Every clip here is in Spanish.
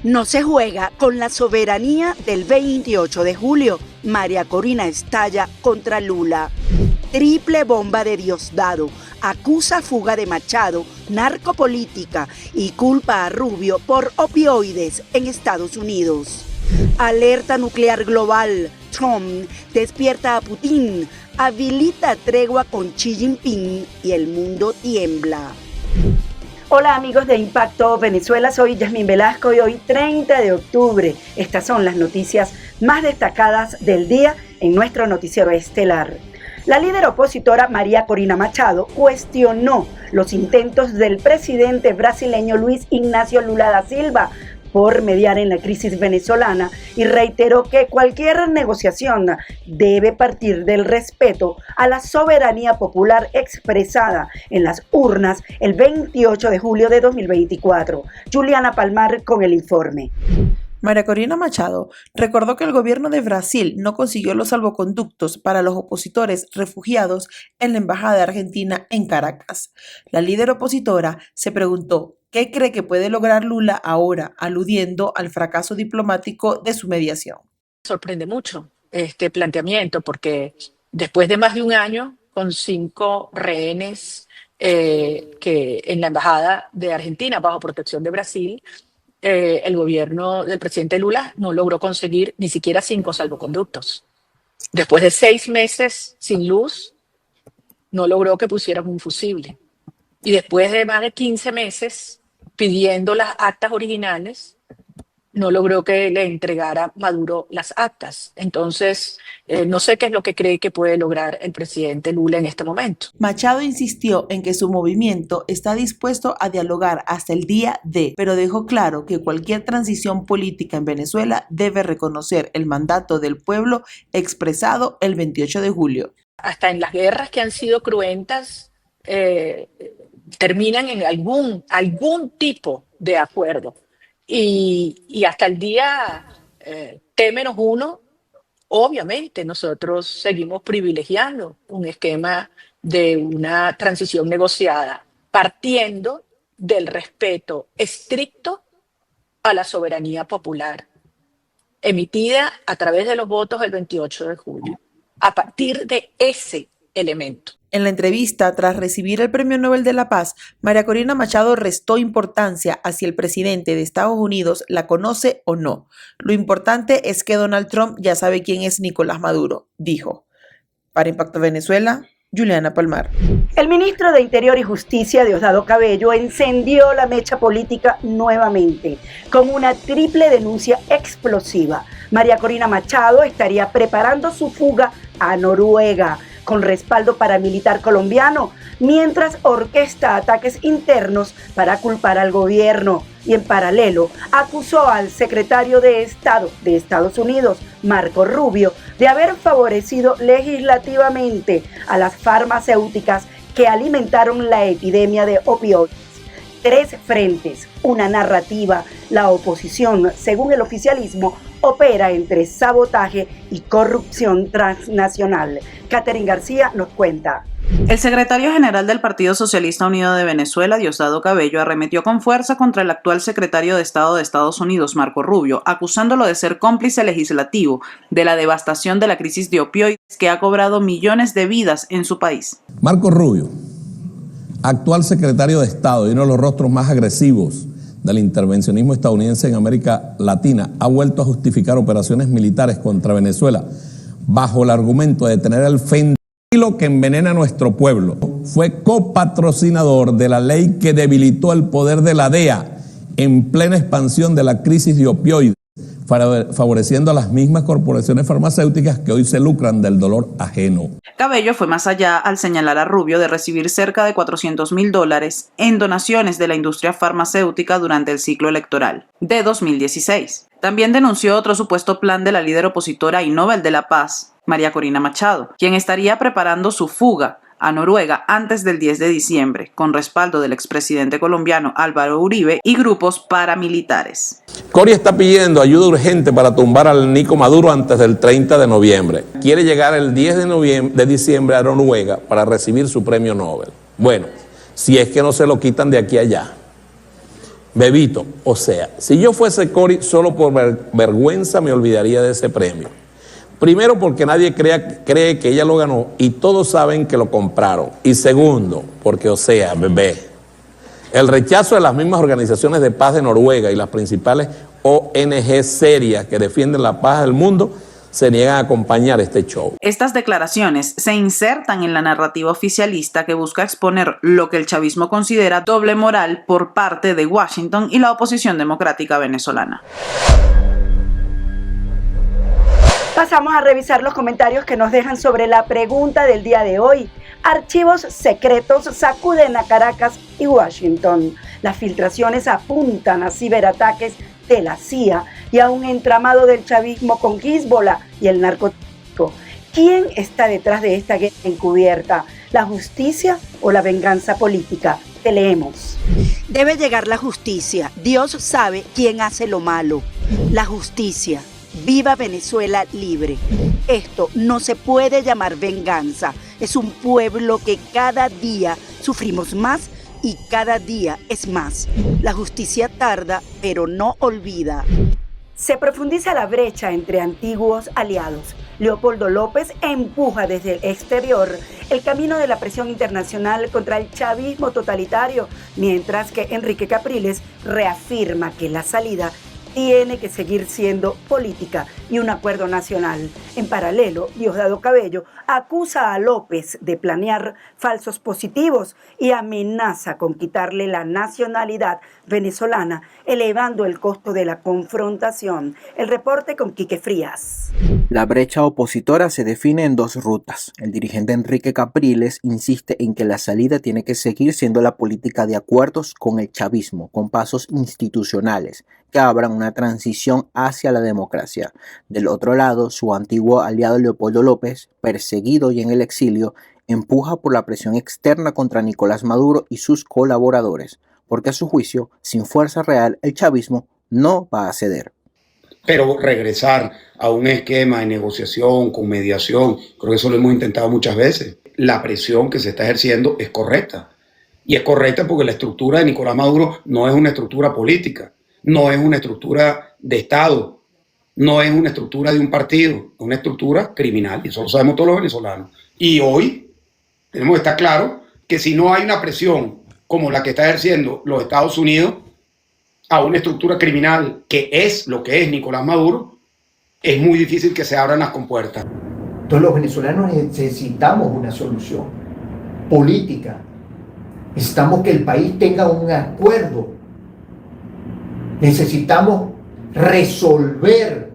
No se juega con la soberanía del 28 de julio. María Corina estalla contra Lula. Triple bomba de Diosdado. Acusa fuga de Machado, narcopolítica y culpa a Rubio por opioides en Estados Unidos. Alerta nuclear global. Trump despierta a Putin. Habilita tregua con Xi Jinping y el mundo tiembla. Hola amigos de Impacto Venezuela, soy Yasmín Velasco y hoy 30 de octubre. Estas son las noticias más destacadas del día en nuestro noticiero estelar. La líder opositora María Corina Machado cuestionó los intentos del presidente brasileño Luis Ignacio Lula da Silva por mediar en la crisis venezolana y reiteró que cualquier negociación debe partir del respeto a la soberanía popular expresada en las urnas el 28 de julio de 2024. Juliana Palmar con el informe. María Corina Machado recordó que el gobierno de Brasil no consiguió los salvoconductos para los opositores refugiados en la embajada de Argentina en Caracas. La líder opositora se preguntó ¿qué cree que puede lograr Lula ahora, aludiendo al fracaso diplomático de su mediación? Sorprende mucho este planteamiento porque después de más de un año con 5 rehenes que en la embajada de Argentina bajo protección de Brasil, el gobierno del presidente Lula no logró conseguir ni siquiera 5 salvoconductos. Después de 6 meses sin luz, no logró que pusieran un fusible. Y después de más de 15 meses pidiendo las actas originales, no logró que le entregara Maduro las actas. Entonces, no sé qué es lo que cree que puede lograr el presidente Lula en este momento. Machado insistió en que su movimiento está dispuesto a dialogar hasta el día D, pero dejó claro que cualquier transición política en Venezuela debe reconocer el mandato del pueblo expresado el 28 de julio. Hasta en las guerras que han sido cruentas, terminan en algún tipo de acuerdo. Y hasta el día T-1, obviamente nosotros seguimos privilegiando un esquema de una transición negociada, partiendo del respeto estricto a la soberanía popular, emitida a través de los votos del 28 de julio. A partir de ese elemento. En la entrevista, tras recibir el Premio Nobel de la Paz, María Corina Machado restó importancia a si el presidente de Estados Unidos la conoce o no. Lo importante es que Donald Trump ya sabe quién es Nicolás Maduro, dijo. Para Impacto Venezuela, Juliana Palmar. El ministro de Interior y Justicia, Diosdado Cabello, encendió la mecha política nuevamente con una triple denuncia explosiva. María Corina Machado estaría preparando su fuga a Noruega, con respaldo paramilitar colombiano, mientras orquesta ataques internos para culpar al gobierno y en paralelo acusó al secretario de Estado de Estados Unidos, Marco Rubio, de haber favorecido legislativamente a las farmacéuticas que alimentaron la epidemia de opioides. 3 frentes, una narrativa. La oposición, según el oficialismo, opera entre sabotaje y corrupción transnacional. Catherine García nos cuenta. El secretario general del Partido Socialista Unido de Venezuela, Diosdado Cabello, arremetió con fuerza contra el actual secretario de Estado de Estados Unidos, Marco Rubio, acusándolo de ser cómplice legislativo de la devastación de la crisis de opioides que ha cobrado millones de vidas en su país. Marco Rubio, actual secretario de Estado y uno de los rostros más agresivos del intervencionismo estadounidense en América Latina, ha vuelto a justificar operaciones militares contra Venezuela bajo el argumento de tener el fentanilo que envenena a nuestro pueblo. Fue copatrocinador de la ley que debilitó el poder de la DEA en plena expansión de la crisis de opioides, favoreciendo a las mismas corporaciones farmacéuticas que hoy se lucran del dolor ajeno. Cabello fue más allá al señalar a Rubio de recibir cerca de $400,000 en donaciones de la industria farmacéutica durante el ciclo electoral de 2016. También denunció otro supuesto plan de la líder opositora y Nobel de la Paz, María Corina Machado, quien estaría preparando su fuga a Noruega antes del 10 de diciembre, con respaldo del expresidente colombiano Álvaro Uribe y grupos paramilitares. Cori está pidiendo ayuda urgente para tumbar al Nico Maduro antes del 30 de noviembre. Quiere llegar el 10 de diciembre a Noruega para recibir su premio Nobel. Bueno, si es que no se lo quitan de aquí a allá. Bebito, o sea, si yo fuese Cory, solo por vergüenza me olvidaría de ese premio. Primero, porque nadie cree que ella lo ganó y todos saben que lo compraron. Y segundo, porque, o sea, bebé, el rechazo de las mismas organizaciones de paz de Noruega y las principales ONG serias que defienden la paz del mundo se niegan a acompañar este show. Estas declaraciones se insertan en la narrativa oficialista que busca exponer lo que el chavismo considera doble moral por parte de Washington y la oposición democrática venezolana. Pasamos a revisar los comentarios que nos dejan sobre la pregunta del día de hoy. Archivos secretos sacuden a Caracas y Washington. Las filtraciones apuntan a ciberataques de la CIA y a un entramado del chavismo con Hezbollah y el narcotráfico. ¿Quién está detrás de esta guerra encubierta? ¿La justicia o la venganza política? Te leemos. Debe llegar la justicia. Dios sabe quién hace lo malo. La justicia. Viva Venezuela libre. Esto no se puede llamar venganza. Es un pueblo que cada día sufrimos más y cada día es más. La justicia tarda, pero no olvida. Se profundiza la brecha entre antiguos aliados. Leopoldo López empuja desde el exterior el camino de la presión internacional contra el chavismo totalitario, mientras que Enrique Capriles reafirma que la salida tiene que seguir siendo política y un acuerdo nacional. En paralelo, Diosdado Cabello acusa a López de planear falsos positivos y amenaza con quitarle la nacionalidad venezolana, elevando el costo de la confrontación. El reporte con Quique Frías. La brecha opositora se define en dos rutas. El dirigente Enrique Capriles insiste en que la salida tiene que seguir siendo la política de acuerdos con el chavismo, con pasos institucionales que abran una transición hacia la democracia. Del otro lado, su antiguo aliado Leopoldo López, perseguido y en el exilio, empuja por la presión externa contra Nicolás Maduro y sus colaboradores, porque a su juicio, sin fuerza real, el chavismo no va a ceder. Pero regresar a un esquema de negociación, con mediación, creo que eso lo hemos intentado muchas veces. La presión que se está ejerciendo es correcta. Y es correcta porque la estructura de Nicolás Maduro no es una estructura política, no es una estructura de Estado, no es una estructura de un partido, es una estructura criminal. Y eso lo sabemos todos los venezolanos. Y hoy tenemos que estar claros que si no hay una presión como la que está ejerciendo los Estados Unidos a una estructura criminal que es lo que es Nicolás Maduro, es muy difícil que se abran las compuertas. Entonces los venezolanos necesitamos una solución política. Necesitamos que el país tenga un acuerdo. Necesitamos resolver.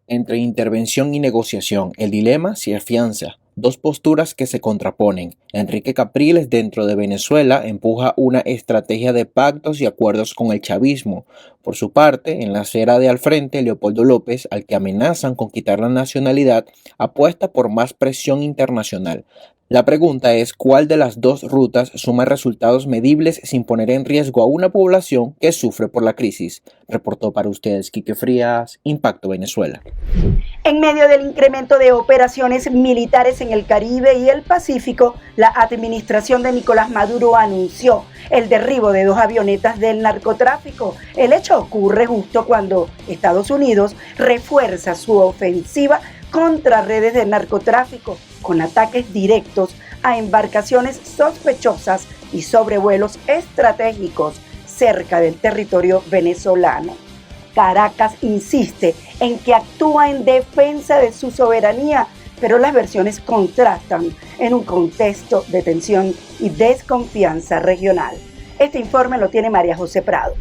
Entre intervención y negociación, el dilema se afianza. Dos posturas que se contraponen. Enrique Capriles, dentro de Venezuela, empuja una estrategia de pactos y acuerdos con el chavismo. Por su parte, en la acera de al frente, Leopoldo López, al que amenazan con quitar la nacionalidad, apuesta por más presión internacional. La pregunta es cuál de las dos rutas suma resultados medibles sin poner en riesgo a una población que sufre por la crisis. Reportó para ustedes Quique Frías, Impacto Venezuela. En medio del incremento de operaciones militares en el Caribe y el Pacífico, la administración de Nicolás Maduro anunció el derribo de 2 avionetas del narcotráfico. El hecho ocurre justo cuando Estados Unidos refuerza su ofensiva contra redes de narcotráfico, con ataques directos a embarcaciones sospechosas y sobrevuelos estratégicos cerca del territorio venezolano. Caracas insiste en que actúa en defensa de su soberanía, pero las versiones contrastan en un contexto de tensión y desconfianza regional. Este informe lo tiene María José Prado.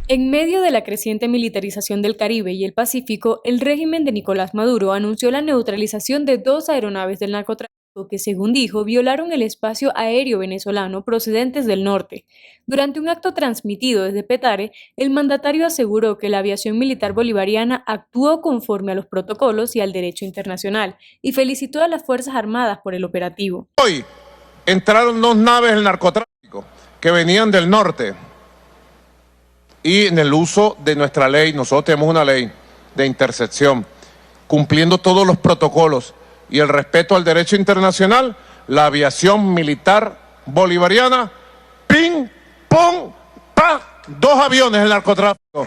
En medio de la creciente militarización del Caribe y el Pacífico, el régimen de Nicolás Maduro anunció la neutralización de 2 aeronaves del narcotráfico que, según dijo, violaron el espacio aéreo venezolano procedentes del norte. Durante un acto transmitido desde Petare, el mandatario aseguró que la aviación militar bolivariana actuó conforme a los protocolos y al derecho internacional y felicitó a las Fuerzas Armadas por el operativo. Hoy entraron 2 naves del narcotráfico que venían del norte y en el uso de nuestra ley, nosotros tenemos una ley de intercepción, cumpliendo todos los protocolos y el respeto al derecho internacional, la aviación militar bolivariana, ping, pong, pa, 2 aviones del narcotráfico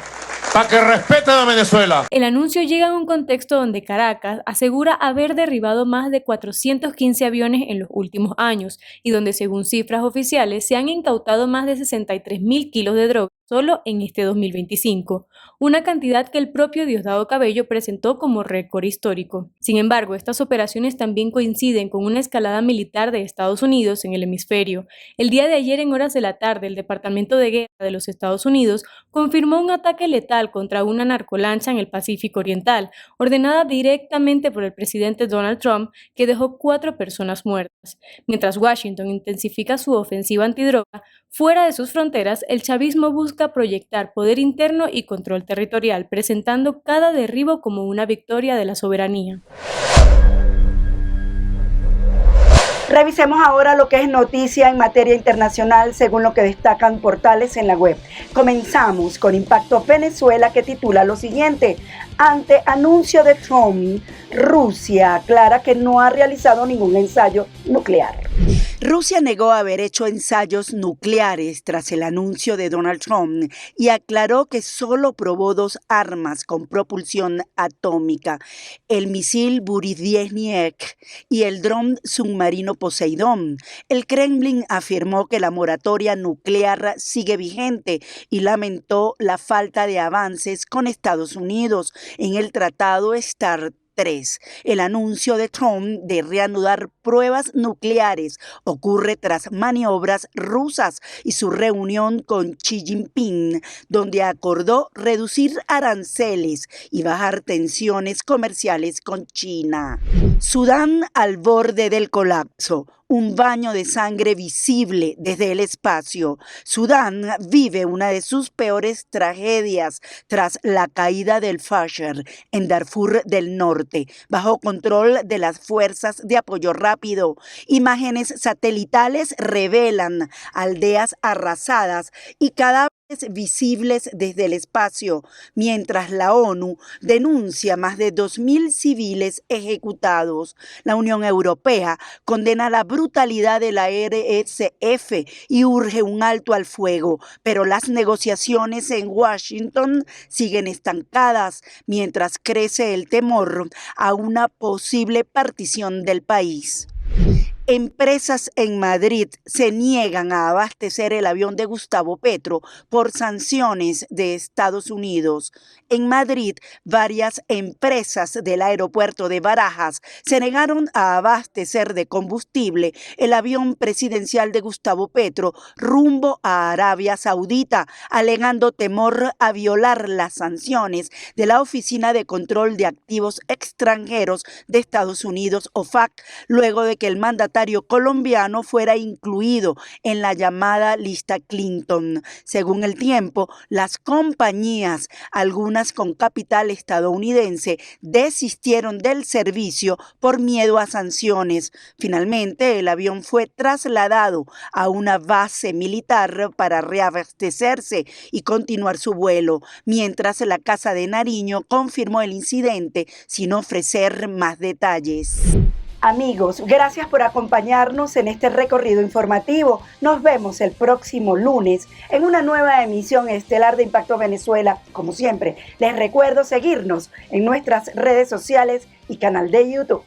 para que respeten a Venezuela. El anuncio llega en un contexto donde Caracas asegura haber derribado más de 415 aviones en los últimos años y donde, según cifras oficiales, se han incautado más de 63.000 kilos de droga solo en este 2025, una cantidad que el propio Diosdado Cabello presentó como récord histórico. Sin embargo, estas operaciones también coinciden con una escalada militar de Estados Unidos en el hemisferio. El día de ayer, en horas de la tarde, el Departamento de Guerra de los Estados Unidos confirmó un ataque letal contra una narcolancha en el Pacífico Oriental, ordenada directamente por el presidente Donald Trump, que dejó 4 personas muertas. Mientras Washington intensifica su ofensiva antidroga, fuera de sus fronteras, el chavismo busca proyectar poder interno y control territorial, presentando cada derribo como una victoria de la soberanía. Revisemos ahora lo que es noticia en materia internacional según lo que destacan portales en la web. Comenzamos con Impacto Venezuela, que titula lo siguiente: ante anuncio de Trump, Rusia aclara que no ha realizado ningún ensayo nuclear. Rusia negó haber hecho ensayos nucleares tras el anuncio de Donald Trump y aclaró que solo probó 2 armas con propulsión atómica, el misil Burisdienik y el dron submarino Poseidón. El Kremlin afirmó que la moratoria nuclear sigue vigente y lamentó la falta de avances con Estados Unidos en el tratado START 3. El anuncio de Trump de reanudar pruebas nucleares ocurre tras maniobras rusas y su reunión con Xi Jinping, donde acordó reducir aranceles y bajar tensiones comerciales con China. Sudán al borde del colapso. Un baño de sangre visible desde el espacio. Sudán vive una de sus peores tragedias tras la caída del Fajr en Darfur del Norte, bajo control de las fuerzas de apoyo rápido. Imágenes satelitales revelan aldeas arrasadas y cadáveres visibles desde el espacio, mientras la ONU denuncia más de 2.000 civiles ejecutados. La Unión Europea condena la brutalidad de la RSF y urge un alto al fuego, pero las negociaciones en Washington siguen estancadas, mientras crece el temor a una posible partición del país. Empresas en Madrid se niegan a abastecer el avión de Gustavo Petro por sanciones de Estados Unidos. En Madrid, varias empresas del aeropuerto de Barajas se negaron a abastecer de combustible el avión presidencial de Gustavo Petro rumbo a Arabia Saudita, alegando temor a violar las sanciones de la Oficina de Control de Activos Extranjeros de Estados Unidos, OFAC, luego de que el mandatario colombiano fuera incluido en la llamada lista Clinton. Según El Tiempo, las compañías, algunas con capital estadounidense, desistieron del servicio por miedo a sanciones. Finalmente, el avión fue trasladado a una base militar para reabastecerse y continuar su vuelo, mientras la Casa de Nariño confirmó el incidente sin ofrecer más detalles. Amigos, gracias por acompañarnos en este recorrido informativo. Nos vemos el próximo lunes en una nueva emisión estelar de Impacto Venezuela. Como siempre, les recuerdo seguirnos en nuestras redes sociales y canal de YouTube.